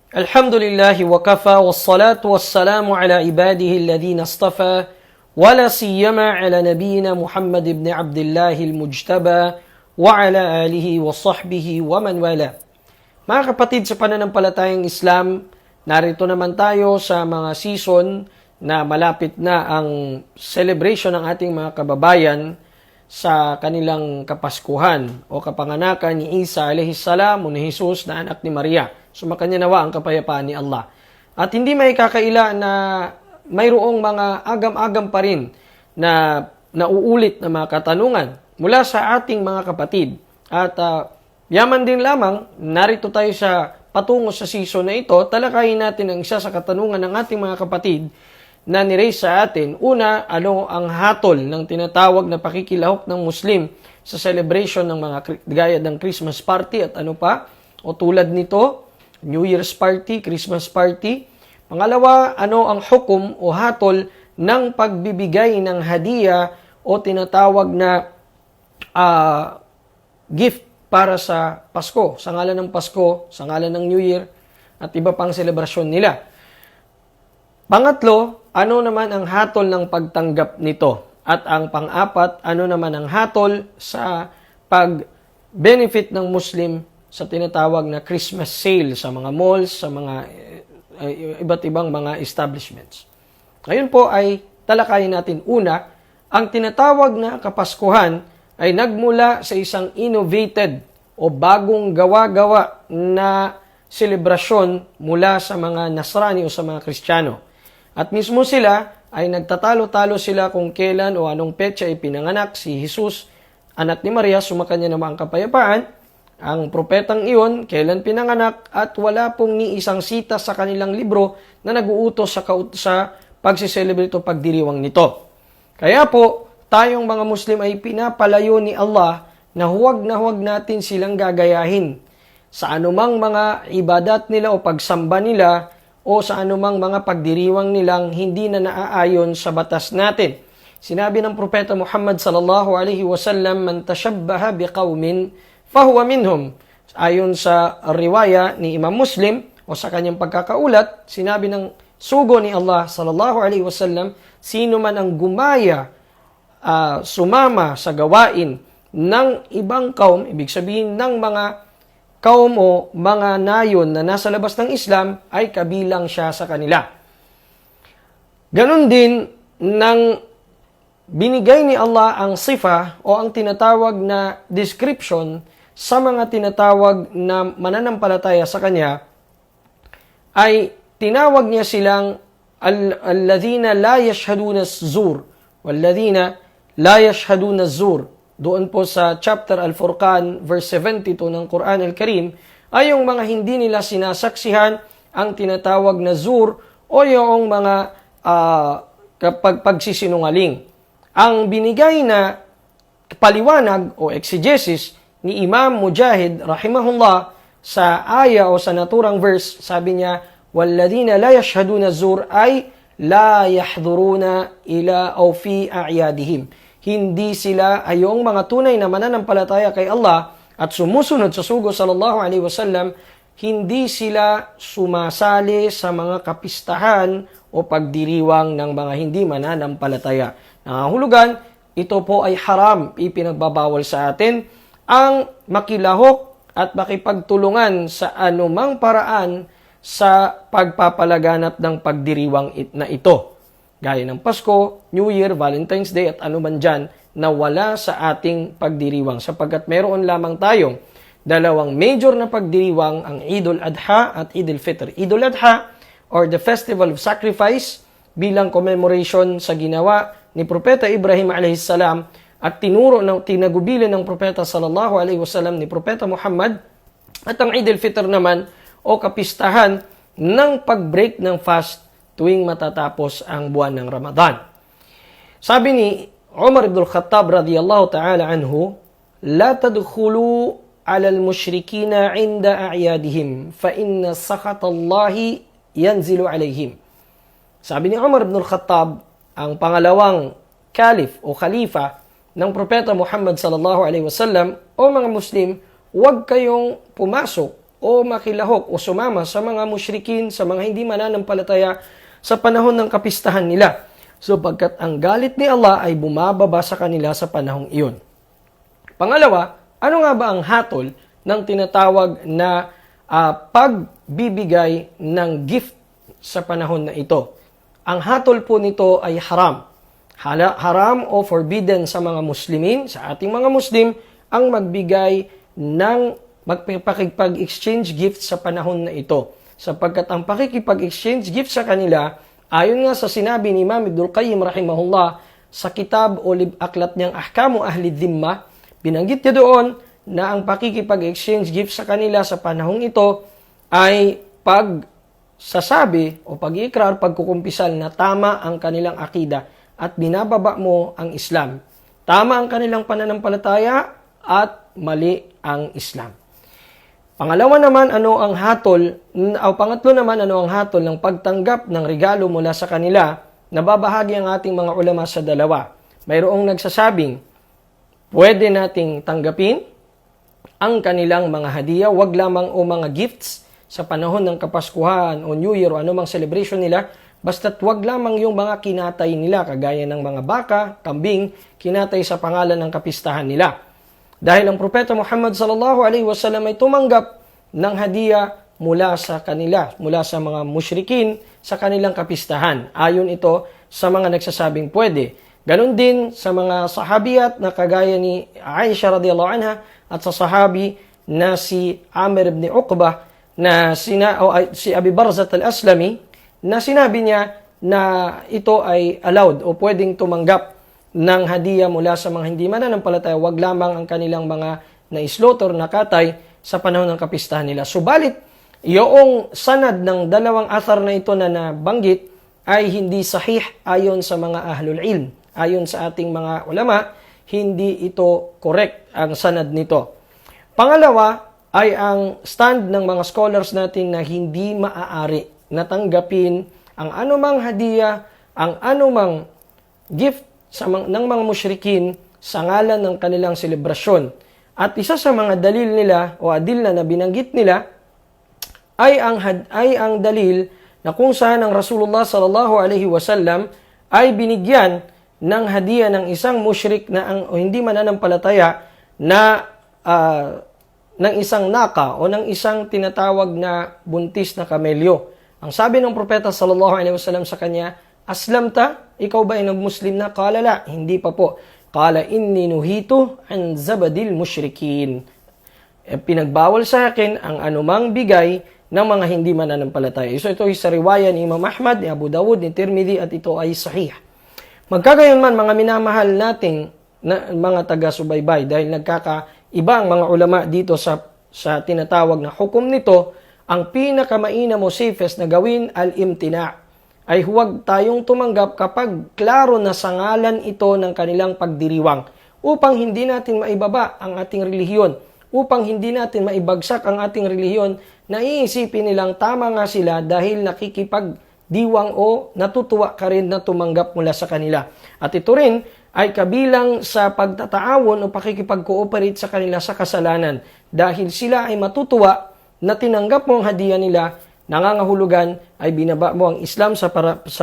الحمد لله وكفى والصلاة والسلام على عباده الذين اصطفى ولا سيما على نبينا محمد بن عبد الله المجتبى وعلى آله وصحبه ومن والاه. Mga kapatid sa pananampalatayang Islam, narito naman tayo sa mga season na malapit na ang celebration ng ating mga kababayan sa kanilang kapaskuhan o kapanganakan ni Isa alayhi salam o ni Jesus na anak ni Maria. Sumakanya nawa ang kapayapaan ni Allah. At hindi may kakaila na mayroong mga agam-agam pa rin na nauulit na mga katanungan mula sa ating mga kapatid. At yaman din lamang, narito tayo sa patungo sa season na ito, talakayin natin ang isa sa katanungan ng ating mga kapatid na niraise sa atin. Una, ano ang hatol ng tinatawag na pakikilahok ng Muslim sa celebration ng mga gaya ng Christmas party at ano pa? O tulad nito, New Year's party, Christmas party. Pangalawa, ano ang hukom o hatol ng pagbibigay ng hadiah o tinatawag na gift para sa Pasko, sa ngalan ng Pasko, sa ngalan ng New Year, at iba pang selebrasyon nila. Pangatlo, ano naman ang hatol ng pagtanggap nito? At ang pang-apat, ano naman ang hatol sa pag-benefit ng Muslim sa tinatawag na Christmas sale sa mga malls, sa mga iba't ibang mga establishments. Ngayon po ay talakayin natin una, ang tinatawag na Kapaskuhan ay nagmula sa isang innovated o bagong gawa-gawa na selebrasyon mula sa mga Nasrani o sa mga Kristiyano. At mismo sila ay nagtatalo-talo sila kung kailan o anong petsa ay pinanganak si Jesus, anak ni Maria, sumakanya naman ang kapayapaan. Ang propetang iyon, kailan pinanganak at wala pong ni isang sita sa kanilang libro na nag-uutos sa pagsiselebrate o pagdiriwang nito. Kaya po, tayong mga Muslim ay pinapalayo ni Allah na huwag natin silang gagayahin sa anumang mga ibadat nila o pagsamba nila o sa anumang mga pagdiriwang nilang hindi na naaayon sa batas natin. Sinabi ng propeta Muhammad sallallahu alaihi wasallam, "Man tashabbaha biqaumin fahuwa minhum." Ayon sa riwaya ni Imam Muslim o sa kanyang pagkakaulat, sinabi ng sugo ni Allah sallallahu alaihi wasallam, sino man ang gumaya, sumama sa gawain ng ibang kaum, ibig sabihin ng mga kaum o mga nayon na nasa labas ng Islam, ay kabilang siya sa kanila. Ganon din nang binigay ni Allah ang sifa o ang tinatawag na description sa mga tinatawag na mananampalataya sa Kanya, ay tinawag niya silang alladhina la yashhaduna az-zur walladhina la yashhaduna az-zur. Doon po sa chapter Al-Furqan, verse 72 ng Quran Al-Karim, ay yung mga hindi nila sinasaksihan ang tinatawag na zur o yung mga pagsisinungaling. Ang binigay na paliwanag o exegesis ni Imam Mujahid rahimahullah sa aya o sa naturang verse, sabi niya, "Walladhina la yashhaduna az-zur" ay la yahduruna ila aw fi a'yadihim. Hindi sila ay yung mga tunay na mananampalataya kay Allah at sumusunod sa sugo sallallahu alaihi wasallam, hindi sila sumasali sa mga kapistahan o pagdiriwang ng mga hindi mananampalataya. Nangahulugan, ito po ay haram, ipinagbabawal sa atin ang makilahok at makipagtulungan sa anumang paraan sa pagpapalaganap ng pagdiriwang na ito. Gaya ng Pasko, New Year, Valentine's Day at ano man dyan na wala sa ating pagdiriwang. Sapagkat meron lamang tayong dalawang major na pagdiriwang, ang Eidul Adha at Eidul Fitr. Eidul Adha or the Festival of Sacrifice bilang commemoration sa ginawa ni Propeta Ibrahim a.s. at tinagubilin ng Propeta sallallahu alaihi wasallam ni Propeta Muhammad, at ang Eidul Fitr naman o kapistahan ng pag-break ng fast tuwing matatapos ang buwan ng Ramadan. Sabi ni Umar ibn al-Khattab radiyallahu ta'ala anhu, "La tadkhulu 'ala al-mushrikina 'inda a'yadihim fa inna sakhatallahi yanzilu 'alayhim." Sabi ni Umar ibn al-Khattab, ang pangalawang caliph o khalifa ng Propeta Muhammad sallallahu alaihi wasallam, o mga Muslim, huwag kayong pumasok o makilahok o sumama sa mga musyrikin, sa mga hindi mananampalataya sa panahon ng kapistahan nila. Sapagkat ang galit ni Allah ay bumababa sa kanila sa panahong iyon. Pangalawa, ano nga ba ang hatol ng tinatawag na pagbibigay ng gift sa panahon na ito? Ang hatol po nito ay haram. Haram o forbidden sa mga Muslimin, sa ating mga Muslim, ang magbigay ng magpakikipag-exchange gift sa panahon na ito. Sapagkat ang pakikipag-exchange gift sa kanila, ayon nga sa sinabi ni Imam Ibnul Qayyim rahimahullah sa kitab o aklat niyang Ahkamu Ahli Dhimma, binanggit niya doon na ang pakikipag-exchange gift sa kanila sa panahong ito ay pagsasabi o pag-iikrar, pagkukumpisal na tama ang kanilang akida at binababa mo ang Islam. Tama ang kanilang pananampalataya at mali ang Islam. Pangatlo naman, ano ang hatol ng pagtanggap ng regalo mula sa kanila? Nababahagi ang ating mga ulama sa dalawa. Mayroong nagsasabing, pwede nating tanggapin ang kanilang mga hadiah, wag lamang o mga gifts sa panahon ng Kapaskuhan o New Year o anumang celebration nila, basta't wag lamang yung mga kinatay nila, kagaya ng mga baka, kambing, kinatay sa pangalan ng kapistahan nila. Dahil ang Propeta Muhammad sallallahu alaihi wasallam ay tumanggap ng hadiah mula sa kanila, mula sa mga musyrikin sa kanilang kapistahan. Ayon ito sa mga nagsasabing pwede. Ganon din sa mga sahabiyat na kagaya ni Aisha radhiyallahu anha at sa sahabi na si Amir ibn Uqbah na si Abi Barzat al-Aslami, na sinabi niya na ito ay allowed o pwedeng tumanggap ng hadiah mula sa mga hindi mananampalataya, wag lamang ang kanilang mga na-slaughter, nakatay sa panahon ng kapistahan nila. Subalit, yung sanad ng dalawang athar na ito na nabanggit ay hindi sahih ayon sa mga ahlul ilm. Ayon sa ating mga ulama, hindi ito correct ang sanad nito. Pangalawa ay ang stand ng mga scholars natin na hindi maaari natanggapin ang anumang hadiah, ang anumang gift ng mga musyrikin sa ngalan ng kanilang selebrasyon. At isa sa mga dalil nila o adilla na binanggit nila ay ang dalil na kung saan ang Rasulullah sallallahu alaihi wasallam ay binigyan ng hadiah ng isang musyrik na hindi mananampalataya na ng isang naka o ng isang tinatawag na buntis na kamelyo. Ang sabi ng Propeta sallallahu alaihi wasallam sa kanya, "Aslamta? Ikaw ba ay nagmuslim na?" Qala la, hindi pa po. Qala inni nuhitu an zabadil musyrikin. Pinagbawal sa akin ang anumang bigay ng mga hindi mananampalataya. So ito ay sa riwaya ni Imam Ahmad, ni Abu Dawud, ni Tirmidhi at ito ay sahih. Magkagayon man mga minamahal nating na mga taga-subaybay dahil nagkakaiba ang mga ulama dito sa tinatawag na hukom nito, ang pinakamainam o safest na gawin al-imtina ay huwag tayong tumanggap kapag klaro na sa ngalan ito ng kanilang pagdiriwang upang hindi natin maibaba ang ating relihiyon, upang hindi natin maibagsak ang ating relihiyon na iisipin nilang tama nga sila dahil nakikipagdiwang o natutuwa ka rin na tumanggap mula sa kanila. At ito rin ay kabilang sa pagtataawon o pakikipag-cooperate sa kanila sa kasalanan dahil sila ay matutuwa na tinanggap mo ang hadiah nila, nangangahulugan ay binaba mo ang Islam sa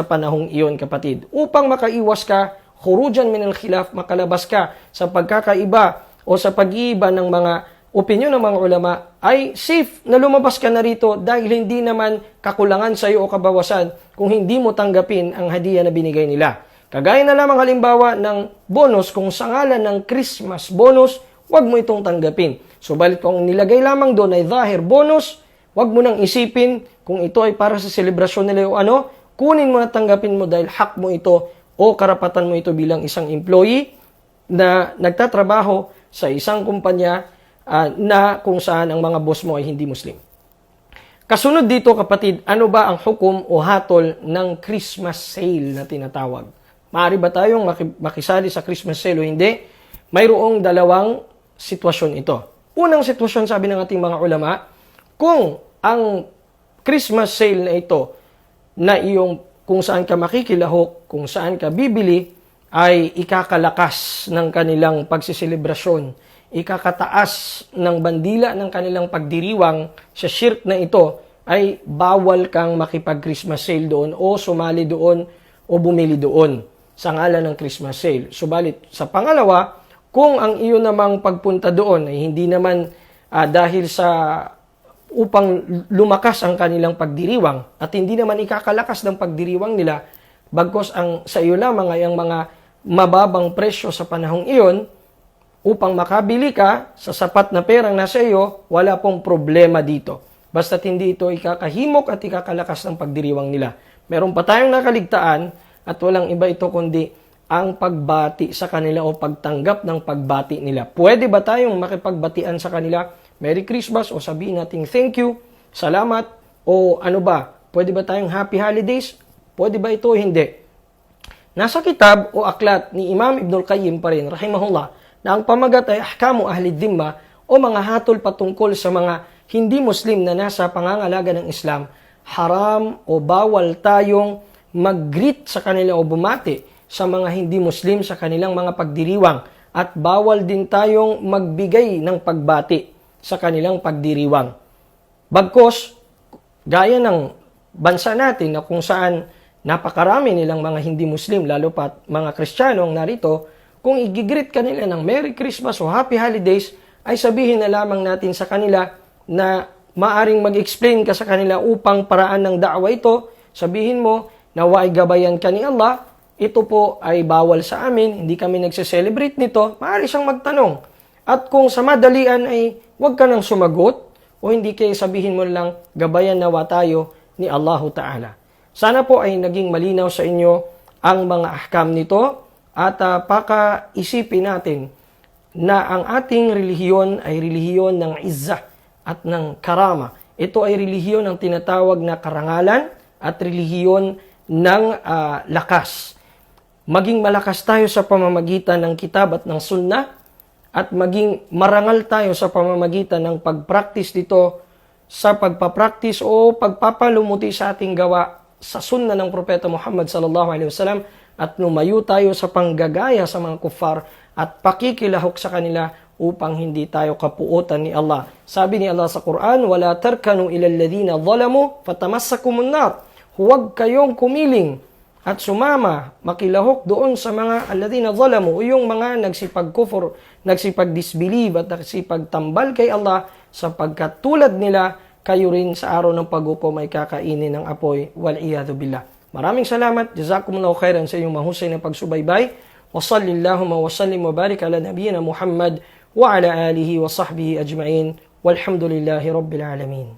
panahong iyon, kapatid. Upang makaiwas ka, khurujan min al-khilaf, makalabas ka sa pagkakaiba o sa pag-iiba ng mga opinyon ng mga ulama, ay safe na lumabas ka na rito dahil hindi naman kakulangan sa iyo o kabawasan kung hindi mo tanggapin ang hadiah na binigay nila. Kagaya na lamang halimbawa ng bonus, kung sa ngalan ng Christmas bonus, huwag mo itong tanggapin. Subalit kung nilagay lamang doon ay zahir bonus, huwag mo nang isipin kung ito ay para sa selebrasyon nila o ano, kunin mo na tanggapin mo dahil hak mo ito o karapatan mo ito bilang isang employee na nagtatrabaho sa isang kumpanya na kung saan ang mga boss mo ay hindi Muslim. Kasunod dito, kapatid, ano ba ang hukom o hatol ng Christmas sale na tinatawag? Maaari ba tayong makisali sa Christmas sale o hindi? Mayroong dalawang sitwasyon ito. Unang sitwasyon, sabi ng ating mga ulama, kung ang Christmas sale na ito na kung saan ka makikilahok, kung saan ka bibili, ay ikakalakas ng kanilang pagsiselebrasyon, ikakataas ng bandila ng kanilang pagdiriwang sa shirk na ito, ay bawal kang makipag-Christmas sale doon o sumali doon o bumili doon sa ngalan ng Christmas sale. Subalit, sa pangalawa, kung ang iyo namang pagpunta doon ay hindi naman dahil sa upang lumakas ang kanilang pagdiriwang at hindi naman ikakalakas ng pagdiriwang nila, bagkos ang sa iyo lamang ay ang mga mababang presyo sa panahong iyon, upang makabili ka sa sapat na perang nasa iyo, wala pong problema dito. Basta't hindi ito ikakahimok at ikakalakas ng pagdiriwang nila. Meron pa tayong nakaligtaan at walang iba ito kundi ang pagbati sa kanila o pagtanggap ng pagbati nila. Pwede ba tayong makipagbatian sa kanila? Merry Christmas o sabihin natin thank you, salamat o ano ba? Pwede ba tayong happy holidays? Pwede ba ito o hindi? Nasa kitab o aklat ni Imam Ibnul Qayyim pa rin, rahimahullah, na ang pamagat ay ahkamu ahli dhimma o mga hatol patungkol sa mga hindi Muslim na nasa pangangalaga ng Islam, haram o bawal tayong mag-greet sa kanila o bumati sa mga hindi Muslim sa kanilang mga pagdiriwang at bawal din tayong magbigay ng pagbati sa kanilang pagdiriwang. Bagkos, gaya ng bansa natin na kung saan napakarami nilang mga hindi Muslim, lalo pa mga Kristiyano ang narito, kung i-greet kanila ng Merry Christmas o Happy Holidays, ay sabihin na lamang natin sa kanila na maaring mag-explain ka sa kanila upang paraan ng da'wa ito, sabihin mo, naway gabayan ka ni Allah, ito po ay bawal sa amin, hindi kami nagse-celebrate nito, maaari siyang magtanong. At kung sa madalian ay huwag ka nang sumagot, o hindi kayo sabihin mo lang, gabayan nawa tayo ni Allahu Ta'ala. Sana po ay naging malinaw sa inyo ang mga ahkam nito, at pakaisipin natin na ang ating relihiyon ay relihiyon ng izzah at ng karama. Ito ay relihiyon ng tinatawag na karangalan at relihiyon ng lakas. Maging malakas tayo sa pamamagitan ng kitab at ng sunnah at maging marangal tayo sa pamamagitan ng pagpraktis dito sa pagpapraktis o pagpapalumuti sa ating gawa sa sunnah ng Propeta Muhammad sallallahu alaihi wasallam at lumayo tayo sa panggagaya sa mga kuffar at pakikilahok sa kanila upang hindi tayo kapuutan ni Allah. Sabi ni Allah sa Quran, "Wala tarkanu ilal ladina zalamu fatamassakumun nar." Huwag kayong kumiling at sumama, makilahok doon sa mga alladina zalamu, o yung mga nagsipagkufur, nagsipagdisbelieve at nagsipagtambal kay Allah, sapagkat tulad nila, kayo rin sa araw ng pag-upo may kakainin ng apoy. Wal-iyadhu billah. Maraming salamat. Jazakumullahu khairan sa inyong mahusay na pagsubaybay. Wa sallallahu wa sallim wa barik ala nabiyyina Muhammad wa ala alihi wa sahbihi ajma'in. Walhamdulillahi rabbil alamin.